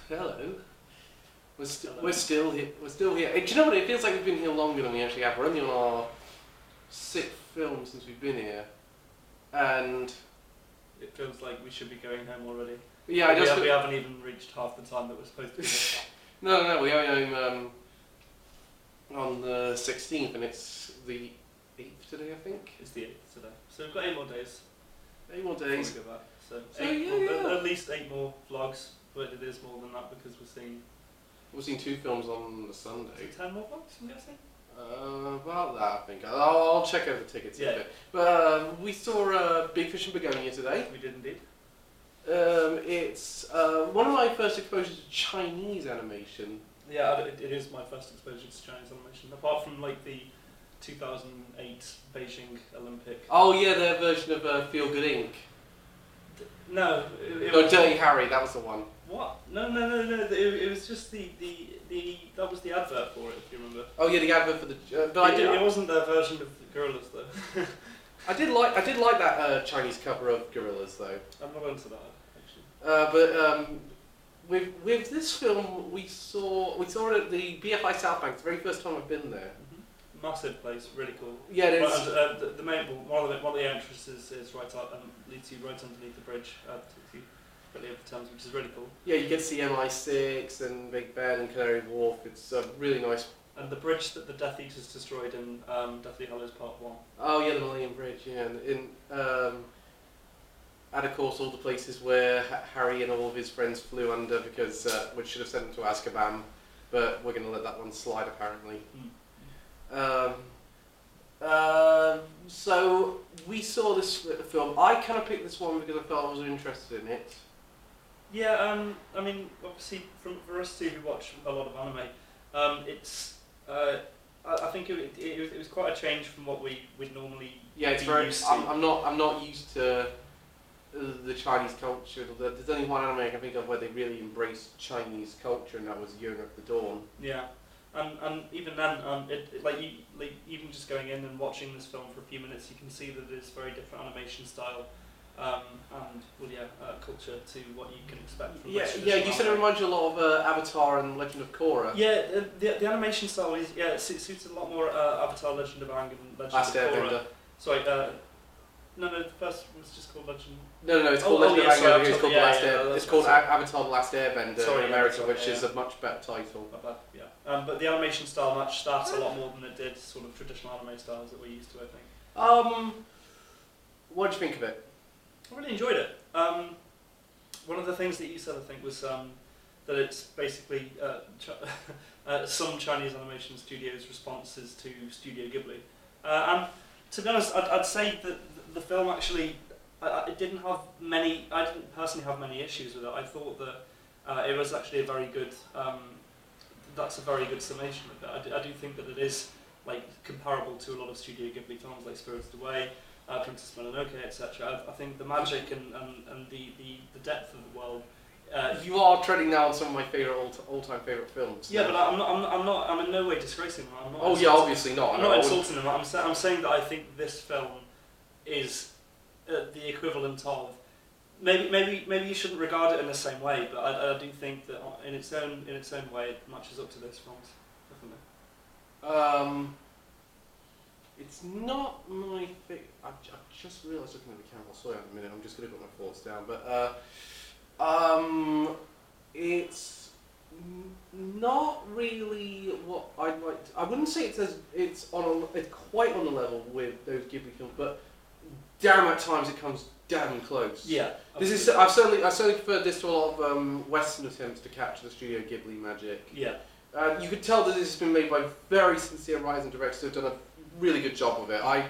Hello. We're still here. We're still here. Do you know what? It feels like we've been here longer than we actually have. We're only on our 6th film since we've been here, and it feels like we should be going home already. Yeah, we haven't even reached half the time that we're supposed to be here. No, we are home on the 16th, and it's the 8th today, I think. It's the 8th today. So we've got 8 more days. 8 more days. Before we go back. So yeah. At least 8 more vlogs, but it is more than that because we're seeing 2 films on the Sunday. Is it 10 more vlogs, I'm guessing? About that, I think. I'll check over the tickets in a bit. But we saw Big Fish and Begonia today. We did indeed. It's one of my first exposures to Chinese animation. Yeah, it is my first exposure to Chinese animation, apart from like the 2008 Beijing Olympic. Oh yeah, their version of Feel Good Inc. No, Dirty Harry, that was the one. What? No. It was just the that was the advert for it, if you remember. Oh yeah, the advert for the. It wasn't their version of the Gorillas though. I did like that Chinese cover of Gorillas though. I'm not into that actually. But with this film, we saw it at the BFI South Bank. It's the very first time I've been there. Mm-hmm. Massive place, really cool. Yeah, it is. One of the entrances is right up and leads you right underneath the bridge to Gately of the Thames, which is really cool. Yeah, you get to see MI6 and Big Ben and Canary Wharf. It's really nice. And the bridge that the Death Eaters destroyed in Deathly Hallows Part 1. Oh yeah, the Millennium Bridge, yeah. And of course all the places where Harry and all of his friends flew under because, which should have sent them to Azkaban, but we're going to let that one slide apparently. So we saw this film. I kind of picked this one because I felt I was interested in it. Yeah, I mean, obviously for us two who watch a lot of anime, I think it was quite a change from what we'd normally used to. I'm not used to the Chinese culture. There's only one anime I can think of where they really embraced Chinese culture, and that was Year of the Dawn. Yeah, and even then, even just going in and watching this film for a few minutes, you can see that it's very different animation style. Culture to what you can expect from you said it reminds you a lot of Avatar and Legend of Korra. Yeah, the animation style is suits a lot more Avatar, Legend of Aang and Legend of Korra. Sorry, no, the first was just called Legend. No, it's called Legend of Aang. It's called The Last Airbender. It's called Avatar: The Last Airbender in America, which is a much better title. But the animation style matched that a lot more than it did sort of traditional anime styles that we're used to, I think. What did you think of it? I really enjoyed it. One of the things that you said, I think, was that it's basically some Chinese animation studios' responses to Studio Ghibli. And to be honest, I'd say that the film actually, it didn't have many. I didn't personally have many issues with it. I thought that it was actually a very good. That's a very good summation of it. I do think that it is comparable to a lot of Studio Ghibli films like Spirited Away. Princess Mononoke, etc. I think the magic and the depth of the world. You are treading now on some of my all-time favourite films. Yeah, but I'm in no way disgracing them. Obviously not. I'm not insulting them. I'm saying that I think this film is the equivalent of. Maybe you shouldn't regard it in the same way, but I do think that in its own way it matches up to this film. Definitely. It's not my thing. I just realised looking at the camera. Sorry, in a minute. I'm just going to put my thoughts down. But it's not really what I'd like. I wouldn't say it's quite on the level with those Ghibli films, but damn, at times it comes damn close. Yeah. I've certainly preferred this to a lot of Western attempts to capture the Studio Ghibli magic. Yeah. You could tell that this has been made by very sincere writers and directors who've done a really good job of it. I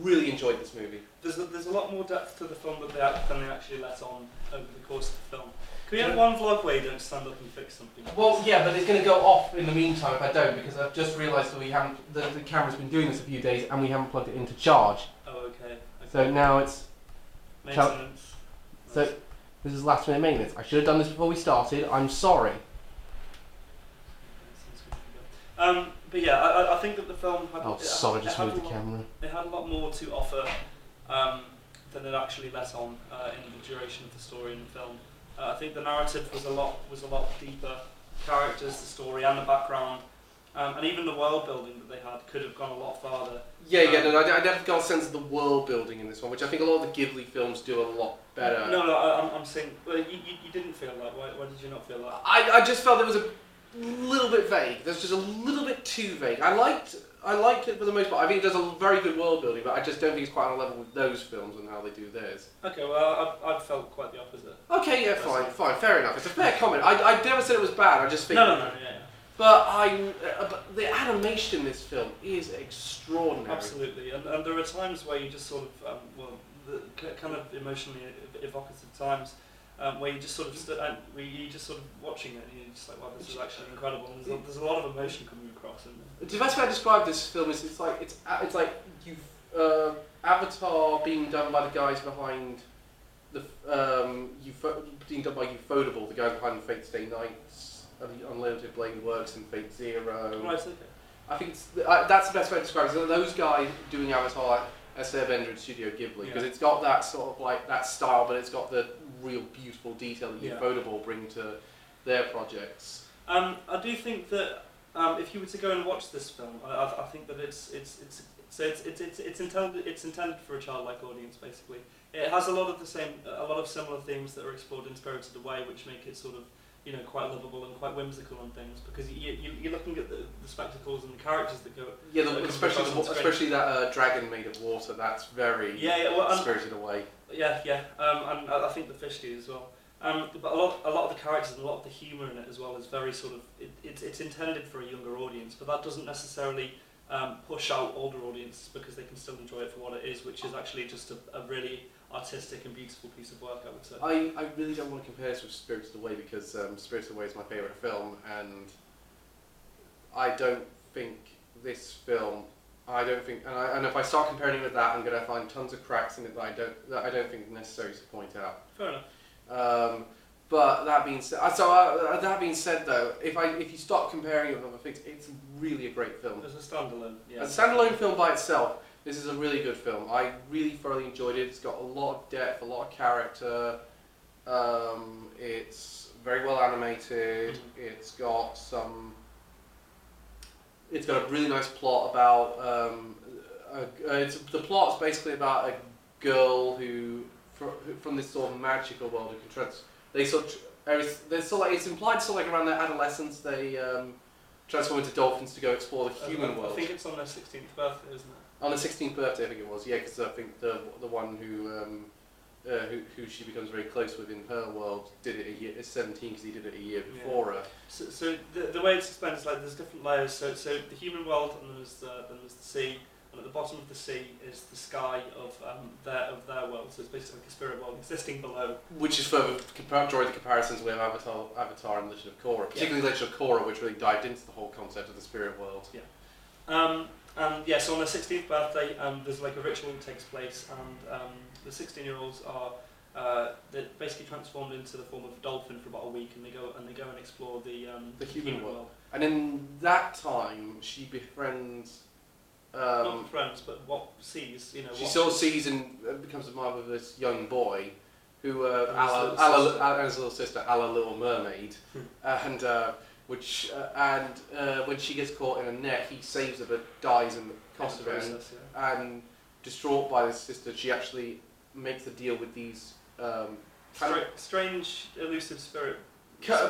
really enjoyed this movie. There's a lot more depth to the film than they actually let on over the course of the film. Can we have one vlog where you don't stand up and fix something? Well, yeah, but it's going to go off in the meantime if I don't, because I've just realised that the camera's been doing this a few days and we haven't plugged it into charge. Oh, okay. So now it's maintenance. So this is last minute maintenance. I should have done this before we started. I'm sorry. But yeah, I think that the film had. Just moved the camera. It had a lot more to offer than it actually let on in the duration of the story in the film. I think the narrative was a lot deeper. Characters, the story, and the background, and even the world building that they had could have gone a lot farther. Yeah, no, I definitely got a sense of the world building in this one, which I think a lot of the Ghibli films do a lot better. No, I'm saying, well, you didn't feel that. Why did you not feel that? I just felt it was a little bit vague. There's just a little bit too vague. I liked it for the most part. I think there's a very good world building, but I just don't think it's quite on a level with those films and how they do theirs. Okay, well, I felt quite the opposite. Okay, yeah, fine, fair enough. It's a fair comment. I never said it was bad. I just think. No, yeah. But the animation in this film is extraordinary. Absolutely, and there are times where you just sort of, kind of emotionally evocative times, where you just sort of where you just sort of watching it, and you're just like, wow, this is actually incredible. And there's a lot of emotion coming across in there. The best way I describe this film is it's like Avatar being done by the guys behind the being done by Ufotable, the guys behind Fate Stay Nights. The Unlimited Blade Works and Fate Zero. Right, okay. I think that's the best way to describe it. So those guys doing Avatar as Airbender in Studio Ghibli, because it's got that sort of like that style, but it's got the real beautiful detail that Ufotable bring to their projects. I do think that if you were to go and watch this film, I think that it's intended for a childlike audience. Basically, it has a lot of similar themes that are explored in Spirited Away, which make it sort of, you know, quite lovable and quite whimsical and things, because you're looking at the spectacles and the characters that go. Yeah, especially that dragon made of water. That's very Spirited Away. Yeah, and I think the fish do as well. But a lot of the characters and a lot of the humour in it as well is very sort of it's intended for a younger audience, but that doesn't necessarily push out older audiences, because they can still enjoy it for what it is, which is actually just a really artistic and beautiful piece of work, I would say. I really don't want to compare this with Spirited Away, because Spirited Away is my favourite film, and I don't think this film. And if I start comparing it with that, I'm going to find tons of cracks in it that I don't think are necessary to point out. Fair enough. But that being said, though, if you start comparing it with other things, it's really a great film. As a standalone, yeah. As a standalone film by itself, this is a really good film. I really thoroughly enjoyed it. It's got a lot of depth, a lot of character. It's very well animated. It's got a really nice plot about. The plot's basically about a girl who, from this sort of magical world, who can it's implied sort of like around their adolescence they transform into dolphins to go explore the human world. I think it's on their 16th birthday, isn't it? On the 16th birthday, I think it was. Yeah, because I think the one who she becomes very close with in her world did it at 17, because he did it a year before her. So the way it's explained is like there's different layers. So the human world, and there's the sea, and at the bottom of the sea is the sky of their world. So it's basically like a spirit world existing below. Which is further drawing the comparisons with Avatar and Legend of Korra, particularly Legend of Korra, which really dived into the whole concept of the spirit world. Yeah. So on their 16th birthday, there's like a ritual that takes place, and the 16-year-olds are they're basically transformed into the form of a dolphin for about a week, and they go and explore the human world. And in that time, she befriends. Not friends, but what sees, you know. She sort of sees and becomes a mother of this young boy, who and his little sister, a la Little Mermaid, and when she gets caught in a net, he saves her but dies in the cost of it. And distraught by his sister, she actually makes a deal with these strange, elusive spirit.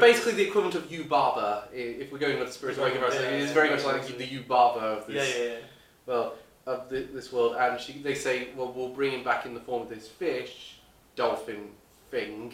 Basically, the equivalent of Yubaba. If we're going with the spiritual comparison, it is very much like the Yubaba of this. Well, of this world, and they say, well, we'll bring him back in the form of this fish, dolphin thing,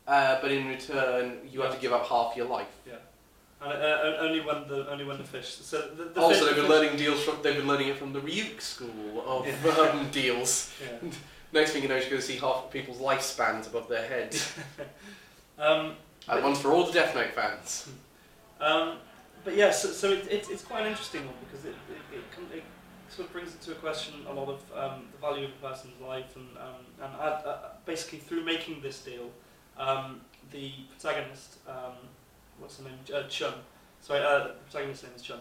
but in return, you have to give up half your life. Yeah, and only when the fish. So also, they've been learning it from the Ryuk school of deals. Yeah. Next thing you know, you're going to see half people's lifespans above their heads. And one's for all the Death Note fans. But yeah, so it's quite an interesting one, because it sort of brings into a question a lot of the value of a person's life, and basically through making this deal, the protagonist, what's her name, Chun. Sorry, the protagonist's name is Chun.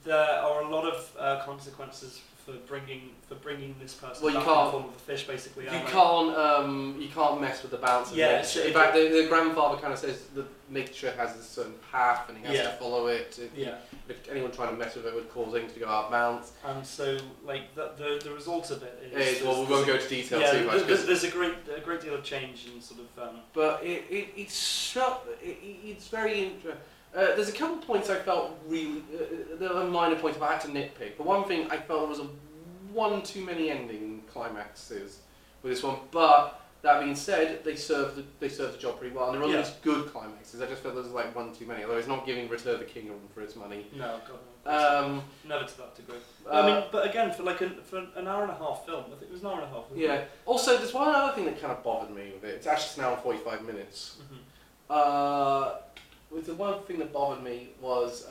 There are a lot of consequences bringing this person Well, you back in the can't- form of a fish, basically. You can't mess with the balance. Yeah, In fact, the grandfather kind of says that nature has a certain path and he has to follow it. If anyone trying to mess with it would cause things to go out of balance. And so, like the result of it is. Well, we won't go into detail too much. There's a great deal of change in sort of. But it's very interesting. There's a couple of points I felt really. There were minor points, but I had to nitpick. But one thing I felt was one too many ending climaxes with this one. But that being said, they served the job pretty well, and there were all these good climaxes. I just felt there was like one too many. Although it's not giving Return of the King a run for its money. No, God, no. Never to that degree. I mean, but again, for an hour and a half film, I think it was an hour and a half. Yeah. It? Also, there's one other thing that kind of bothered me with it. It's actually an hour and 45 minutes. The one thing that bothered me was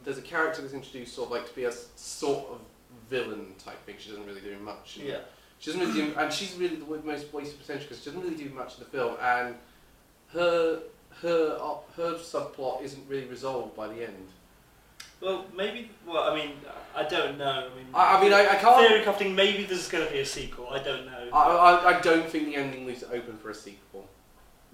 there's a character that's introduced sort of like to be a sort of villain type thing. She doesn't really do much. Yeah. She doesn't really do, and she's really the most wasted potential because she doesn't really do much in the film, and her subplot isn't really resolved by the end. Well, maybe. Well, I mean, I don't know. I mean, I can't. Theory crafting. Maybe there's going to be a sequel. I don't know. I don't think the ending leaves it open for a sequel.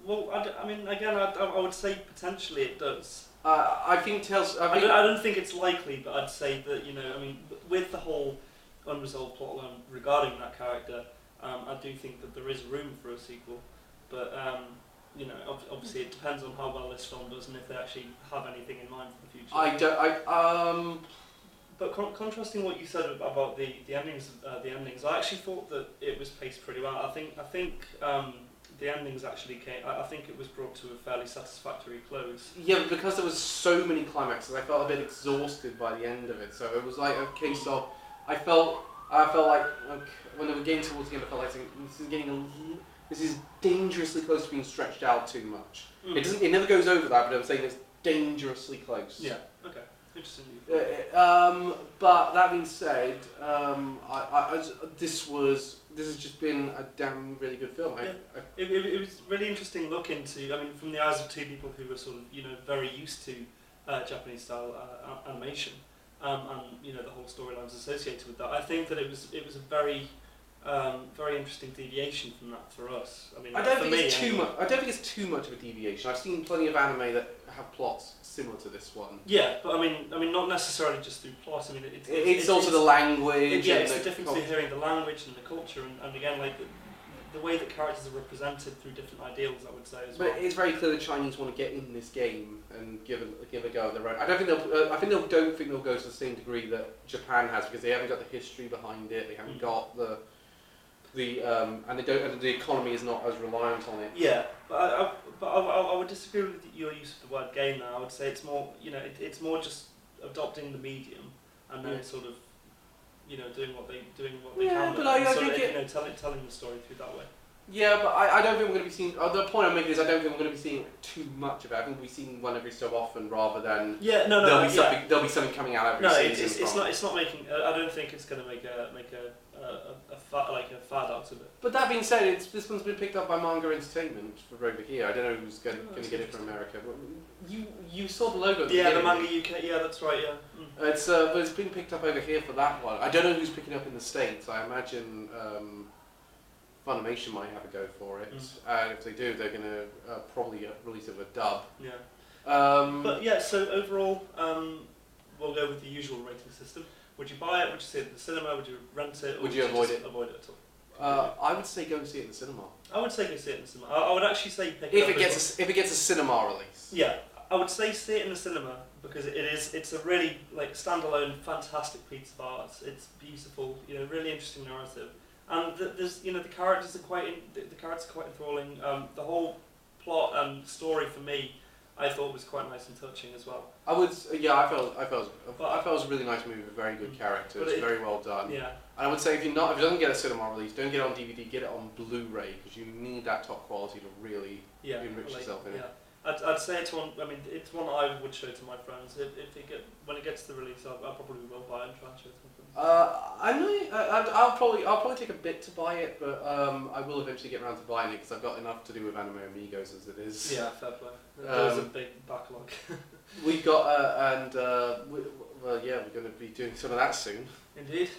Well, I mean, again, I would say potentially it does. I don't think it's likely, but I'd say that, you know, I mean, with the whole unresolved plotline regarding that character, I do think that there is room for a sequel. But you know, obviously it depends on how well this film does and if they actually have anything in mind for the future. But contrasting what you said about the endings, I actually thought that it was paced pretty well. I think the endings actually came. I think it was brought to a fairly satisfactory close. Yeah, but because there was so many climaxes, I felt a bit exhausted by the end of it. So it was like a case of, I felt like when they were getting towards the end, I felt like this is dangerously close to being stretched out too much. It never goes over that, but I'm saying it's dangerously close. Yeah. Okay. Interesting. But that being said, this has just been a damn really good film. It was really interesting look into. I mean, from the eyes of two people who were sort of, you know, very used to Japanese style animation, and you know, the whole storylines associated with that. I think that it was a very interesting deviation from that for us. I mean, I don't think it's too much of a deviation. I've seen plenty of anime that have plots similar to this one. Yeah, but I mean, not necessarily just through plot. I mean, it's also the language. It's the difference in hearing the language and the culture, and again, like the way that characters are represented through different ideals, I would say as well. But it's very clear the Chinese want to get in this game and give a go at their own. I don't think they'll go to the same degree that Japan has, because they haven't got the history behind it. They haven't got the and the economy is not as reliant on it. Yeah, but I would disagree with your use of the word game now. I would say it's more, you know, it's more just adopting the medium and then sort of, you know, doing what they can. But I so think you know, telling the story through that way. Yeah, but I don't think we're going to be seeing. The point I'm making is I don't think we're going to be seeing too much of it. I think we'll be seeing one every so often, rather than there'll be something coming out every season. It's not making. I don't think it's going to make a fad out of it. But that being said, this one's been picked up by Manga Entertainment for over here. I don't know who's going to get it from America. But you saw the logo. Yeah, the Manga UK. Yeah, that's right. Yeah. But it's been picked up over here for that one. I don't know who's picking up in the States. I imagine. Funimation might have a go for it, and if they do, they're going to probably release it with a dub. Yeah. But yeah, so overall, we'll go with the usual rating system. Would you buy it? Would you see it at the cinema? Would you rent it? Or would you avoid it? Avoid it at all? I would say go and see it in the cinema. I would say go see it in the cinema. I would actually say pick it up. If it gets a cinema release. Yeah, I would say see it in the cinema because it's a really like standalone, fantastic piece of art. It's beautiful, you know, really interesting narrative. And there's, you know, the characters are quite enthralling. The whole plot and story for me, I thought was quite nice and touching as well. I felt it was a really nice movie with very good characters, very well done. Yeah. And I would say if it doesn't get a cinema release, don't get it on DVD, get it on Blu-ray, because you need that top quality to really enrich yourself in it. I'd say it's one. I mean, it's one I would show to my friends. When it gets to the release, I probably will buy it and try and show it to my friends. I'll probably take a bit to buy it, but I will eventually get around to buying it because I've got enough to do with Anime Amigos as it is. Yeah, fair play. There's a big backlog. We've got we're going to be doing some of that soon. Indeed.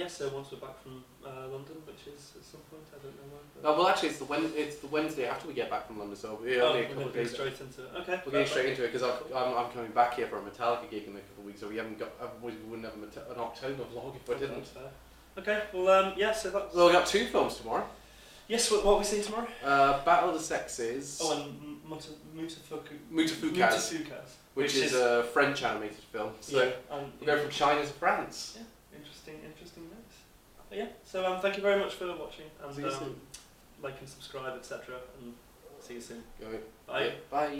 So once we're back from London, which is at some point, I don't know when. Oh, well, actually, it's the Wednesday after we get back from London, so we're only a couple of days. Straight into it. Okay. We're getting straight into it because I'm coming back here for a Metallica gig in a couple of weeks, so we haven't got. We wouldn't have an October vlog if I didn't. Okay. Well, so that's. Well, we got 2 films tomorrow. Yes. What are we seeing tomorrow? Battle of the Sexes. Oh, and Mutafukas. Which is a French animated film. So we go from China to France. Yeah. Interesting mix. But yeah. So thank you very much for watching and see you soon. like and subscribe, etc. And see you soon. Go. Bye. Bye.